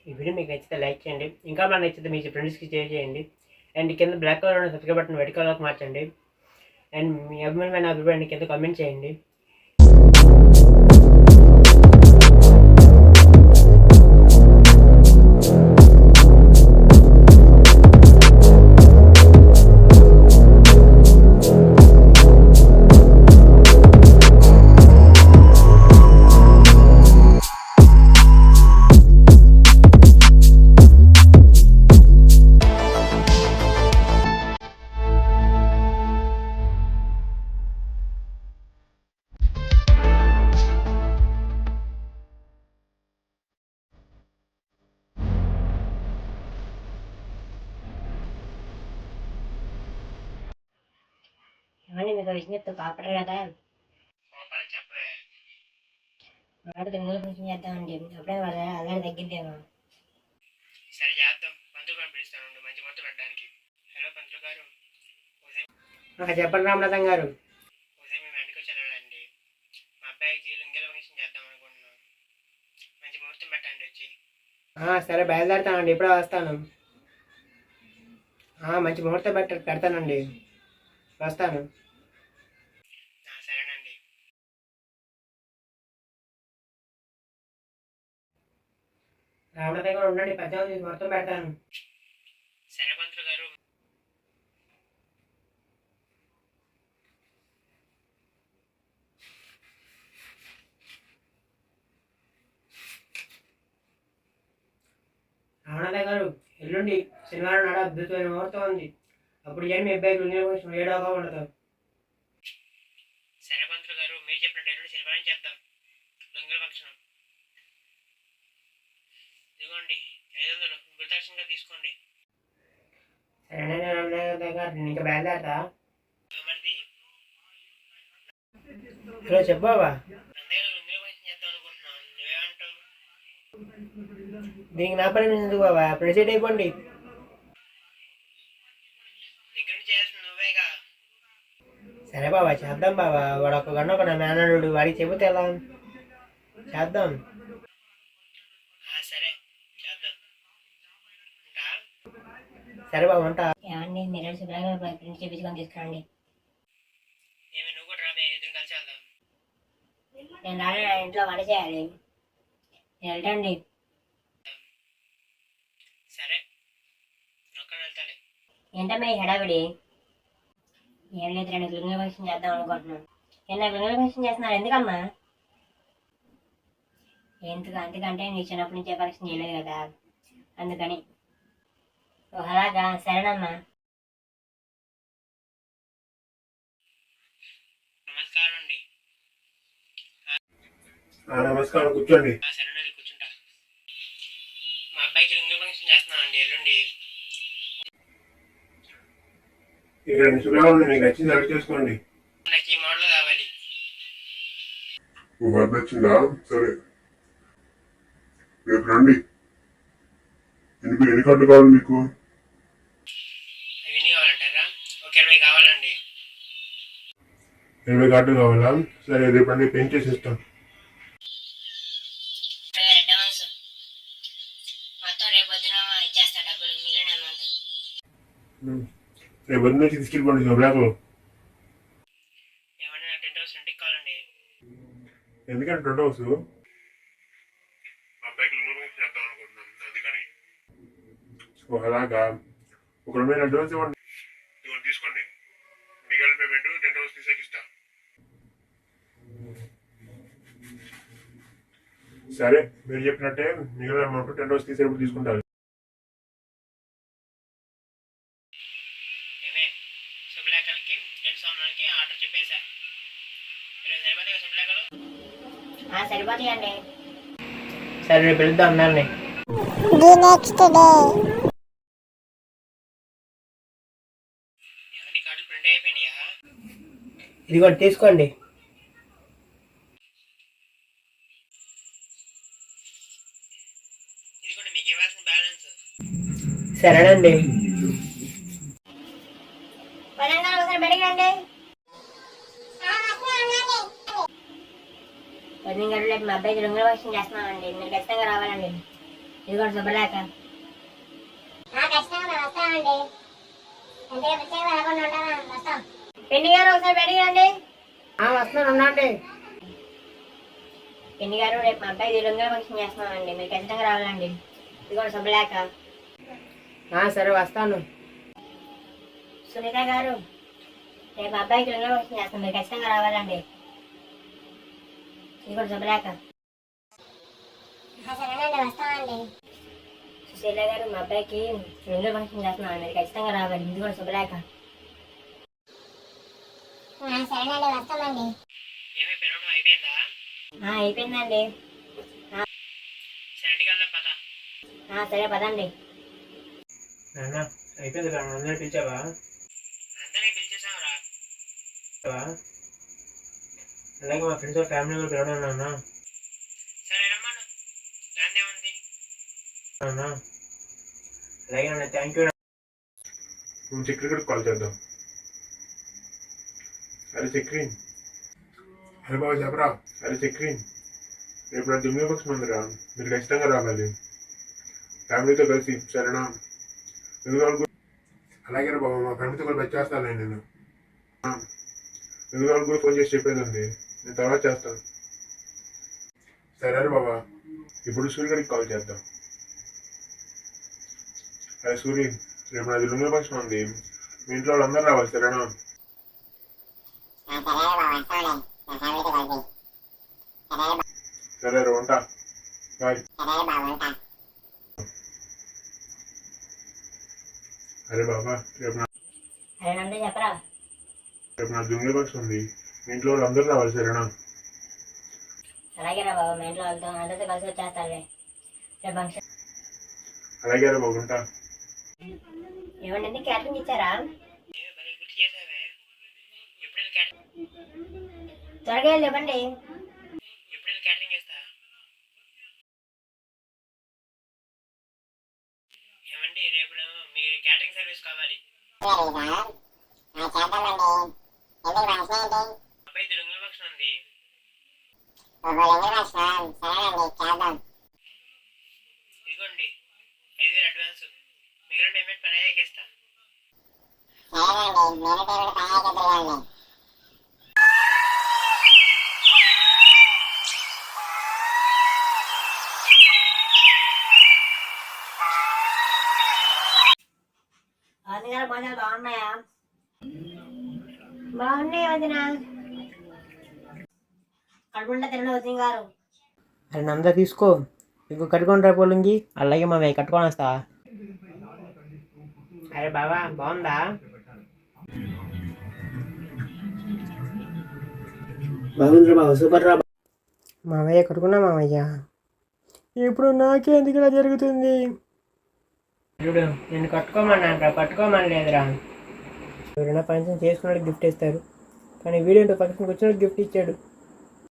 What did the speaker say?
ఈ వీడియో మీకు నచ్చితే లైక్ చేయండి. ఇంకా మనకు నచ్చితే మీ ఫ్రెండ్స్కి షేర్ చేయండి. అండ్ కింద బ్లాక్ కలర్ ఉన్న సబ్స్క్రైబ్ బటన్ రెడ్ కలర్కి మార్చండి. అండ్ మీ అభిమానమైన అభిప్రాయాన్ని కింద కామెంట్ చేయండి. ఏమండి మీకు విషయం చెప్తే కాపాడరు కదా. మాట తెలుగులో కొంచెం చేద్దామండి. అప్పుడే వాళ్ళ అల్లరి తగ్గిద్దేమో. సరే చేద్దాం. పంతులు గారు పిలుస్తాను మంచి మొత్తం పెట్టడానికి. హలో పంతులు గారు. చెప్పండి రామనాథం గారు. ఒకసారి మేము వెంటకి వచ్చి వెళ్ళాలండి. మా అబ్బాయికి లింగల ఫంక్షన్ చేద్దాం అనుకుంటున్నాం. మంచి ముహూర్తం పెట్టండి వచ్చి. సరే బయలుదేరుతానండి. ఇప్పుడే వస్తాను. మంచి ముహూర్తం పెడతానండి. వస్తాను. సరేనండి. రామనాథం గారు ఉండండి. పెద్ద మొత్తం పెడతాను. సరే పంతులు గారు. రామనాథం గారు ఎల్లుండి శనివారం నాడు అద్భుతమైన ముహూర్తం ఉంది. అప్పుడు ఏమి మీ అబ్బాయికి లింగల ఫంక్షన్ ఏడవగా ఉండదు. సరే పంతులు గారు మీరు చెప్పినట్టు ఎల్లుండి శనివారం చేద్దాం లింగల ఫంక్షన్. ఇదిగోండి 500 గుర్తాక్షంగా తీసుకోండి. సరేనండి గారు ఇంకా బయలుదేరతా. మరిది హలో చెప్పు బాబా. చేద్దాం అనుకుంటున్నాను. నువ్వేమంటావు? దీనికి నా పని ఎందుకు బాబా? ప్రెసిడెంట్ అయిపోండి. దగ్గర నుంచి చేయాల్సిన నువ్వేగా. సరే బాబా చేద్దాం బాబా. వాడు ఒక గంట ఒక మేనడు వాడికి చెబితే ఎలా చేద్దాం. సరే చేద్దాం. సరే బాబు ఉంటా. ఏమండి మీరు శుభ్రంగా ప్రింట్ చేయించుకొని తీసుకురండి. ఏమి నువ్వు కూడా రాబోయే ఇద్దరు కలిసి వెళ్దాం. నేను రాను. నా ఇంట్లో వంట చేయాలి. నేను వెళ్తాండి. సరే ఒక్కడ వెళ్తాలే. ఏంటమ్మా ఈ హడావిడి? ఏం లేదు, రెండు లింగల ఫంక్షన్ చేద్దాం అనుకుంటున్నాను. నాకు లింగల ఫంక్షన్ చేస్తున్నారు ఎందుకమ్మా? అందుకంటే నీ చిన్నప్పటి నుంచే ఫంక్షన్ చేయలేదు కదా, అందుకని. అలాగా, సరేనమ్మా. నమస్కారం అండి. నమస్కారం, కూర్చోండి. సరేనండి కూర్చుంటా. మా అబ్బాయికి లింగ ఫంక్షన్ చేస్తున్నానండి ఎల్లుండి. ఇక్కడ శుభ్రంగా మీకు నచ్చింది సెలెక్ట్ చేసుకోండి. నాకు ఈ మోడల్ కావాలి. నచ్చిందా? సరే రేపు రండి. ఎన్ని కార్డులు కావాలి మీకు? అవన్నీ కావాలంటారా? ఒక 20 కావాలండి. 20 కార్డులు కావాలా? సరే రేపు రండి, పెయింట్ చేసి ఇస్తాం. మొత్తం రేపు పొద్దున ఇచ్చేస్తా డబ్బులు, మిగిలిన అమౌంట్. రేపు పొద్దున్న వచ్చి తీసుకెళ్ళిపోండి శుభ్రాకు. ఏమన్నా నాకు 10,000 ఇంటికి కావాలండి. ఎందుకంటే 2 హౌస్ అబ్బాయికి చేద్దాం అనుకుంటున్నాం, అందుకని. అలాగా, ఒక 2,000 అడ్వాన్స్ ఇవ్వండి. ఇవ్వండి తీసుకోండి. మిగిలిన పేమెంట్ 10 హౌస్ తీసేకిస్తా. సరే మీరు చెప్పినట్టే మిగిలిన అమౌంట్ 10 హౌస్ తీసేప్పుడు తీసుకుంటారు. శుభలేఖలకి 2 సంవత్సరాలకి ఆర్డర్ చెప్పేశా. సరిపోతాయి శుభలేఖలు? సరిపోతాయండి. సరే రేపు వెళ్దాం అందరినీ. ఏమండి కార్డులు ప్రింట్ అయిపోయినాయా? ఇదిగోండి తీసుకోండి. ఇదిగోండి మీకు ఇవ్వాల్సిన బ్యాలెన్స్. సరేనండి. రేపు మా అబ్బాయికి లింగల ఫంక్షన్ చేస్తున్నామండి, మీరు ఖచ్చితంగా రావాలండి. ఇదిగోండి శుభలేఖ. పిన్ని గారు ఒకసారి బయటికి రండి. వస్తున్నాను ఉండండి. పిన్ని గారు రేపు మా అబ్బాయి లుంగీ ఫంక్షన్ చేస్తున్నామండి, మీరు ఖచ్చితంగా రావాలండి. ఇదిగోండి శుభలేఖ. సరే వస్తాను. సునీత గారు రేపు మా అబ్బాయికి లుంగీ ఫంక్షన్ చేస్తాం, మీరు ఖచ్చితంగా రావాలండి. ఇదిగోండి శుభలేఖ. సుశీల గారు మా అబ్బాయికి లుంగీ ఫంక్షన్ చేస్తున్నాం, మీరు ఖచ్చితంగా రావాలి. ఇదిగోండి శుభలేఖ. సరేనండి వస్తామండి. ఏమే పిలవడం అయిపోయిందా? అయిపోయిందండి. సరే ఇంటికి వెళ్దాం పద. సరే పదండి. నాన్న అయిపోయింది రా, అందరినీ పిలిచావా? అందరినీ పిలిచేసావురా. అలాగే మా ఫ్రెండ్స్ ఫ్యామిలీ కూడా పిలవడం నాన్న. సరే రమ్మను, దాన్నే ఉంది నాన్న. అలాగే నాన్న, థ్యాంక్ యూ. నువ్వు చక్రికి కాల్ చేద్దాం. అరే చక్రి, అరే బాబు చెప్పరా. అరే చక్రి, రేపు నా దుమ్మి ఫంక్షన్ ఉందిరా, మీరు ఖచ్చితంగా రావాలి ఫ్యామిలీతో కలిసి, సరేనా? అలాగే రా బాబు, మా ఫ్యామిలీతో కూడా వచ్చేస్తాను నేను. ఎందుకు వాళ్ళకి కూడా ఫోన్ చేసి చెప్పేది ఉంది, నేను తర్వాత చేస్తాను. సరే బాబా, ఇప్పుడు సూర్యుడికి కాల్ చేద్దాం. అరే సూర్య, రేపు నాది లుంగీ ఫంక్షన్ ఉంది, మీ ఇంట్లో వాళ్ళందరూ రావాలి, సరేనా? సరే రా, ఉంటా. బాయ్. అరే బాబా, రేపు చెప్పరా. నా దుమ్మి ఫంక్షన్ ఉంది, మీ ఇంట్లో వాళ్ళందరూ రావాలి, సరేనా? అలాగే రా బాబు, మా ఇంట్లో వాళ్ళతో అందరితో కలిసి వచ్చేస్తారులే రేపు ఫంక్షన్. అలాగే రా బాబు, ఉంటా. ఏమండి క్యాటరింగ్ ఇచ్చారా? త్వరగా వెళ్ళి ఇవ్వండి. క్యాటరింగ్ చేస్తా. ఏమండి రేపు మీ క్యాటరింగ్ సర్వీస్ కావాలి. అబ్బాయి లుంగీ ఫంక్షన్ ఉంది. ఇదిగోండి 5,000 అడ్వాన్స్, మిగిలిన పేమెంట్ పని ఇస్తా. గారు భోజనాలు బాగున్నాయా? బాగున్నాయి వదిన. కడుపుంటే తినండి వదిన గారు. అరే నందా తీసుకో, ఇంకో కట్టుకొని రా పొలంగి. అలాగే మా కట్టుకొని వస్తా. అరే బాబా బాగుందా? బాగుంది బాబు, సూపర్ రా. మామయ్య కట్టుకున్నా మామయ్య. ఇప్పుడు నాకే ఎందుకు ఇలా జరుగుతుంది? చూడు, నేను కట్టుకోమన్నాను, పట్టుకోమని లేదురా. ఎవరైనా ఫంక్షన్ చేసుకున్నాడు గిఫ్ట్ ఇస్తారు, కానీ వీడియో ఫంక్షన్కి వచ్చినట్టు గిఫ్ట్ ఇచ్చాడు.